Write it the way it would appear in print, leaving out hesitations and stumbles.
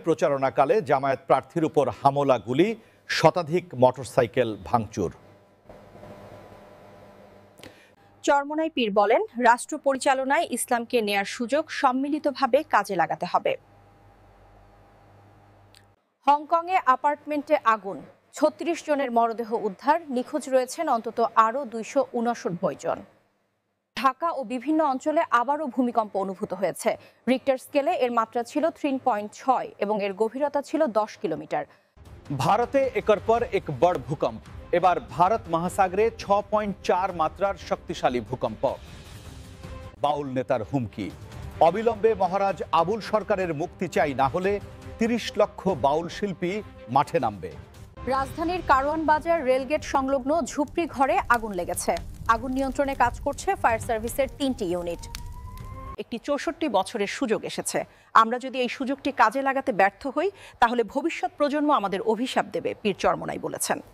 প্রচারণাকালে জামায়াত প্রার্থীর উপর হামলা, গুলি, শতাধিক মোটরসাইকেল ভাঙচুর। চরমোনাই পীর বলেন, রাষ্ট্র পরিচালনায় ইসলামকে নেয়ার সুযোগ সম্মিলিতভাবে কাজে লাগাতে হবে। হংকংয়ে অ্যাপার্টমেন্টে আগুন, ৩৬ জনের মরদেহ উদ্ধার, নিখোঁজ রয়েছেন অন্তত আরও ২৬৯ জন। ঢাকা ও বিভিন্ন অঞ্চলে আবারও ভূমিকম্প অনুভূত হয়েছে। রিক্টার স্কেলে এর মাত্রা ছিল 3.6 এবং এর গভীরতা ছিল 10 কিলোমিটার। ভারতে একের পর এক বড় ভূকম্প। এবার ভারত মহাসাগরে 6.4 মাত্রার শক্তিশালী ভূকম্প। বাউল নেতার হুমকি, অবিলম্বে মহারাজ আবুল সরকারের মুক্তি চাই, না হলে ৩০ লক্ষ বাউল শিল্পী মাঠে নামবে। রাজধানীর কারওয়ান বাজার রেলগেট সংলগ্ন ঝুপড়ি ঘরে আগুন লেগেছে। আগুন নিয়ন্ত্রণে কাজ করছে ফায়ার সার্ভিসের 3টি ইউনিট। একটি ৬৪ বছরের সুযোগ এসেছে। আমরা যদি এই সুযোগটি কাজে লাগাতে ব্যর্থ হই, তাহলে ভবিষ্যৎ প্রজন্ম আমাদের অভিশাপ দেবে, পীর চরমোনাই বলেছেন।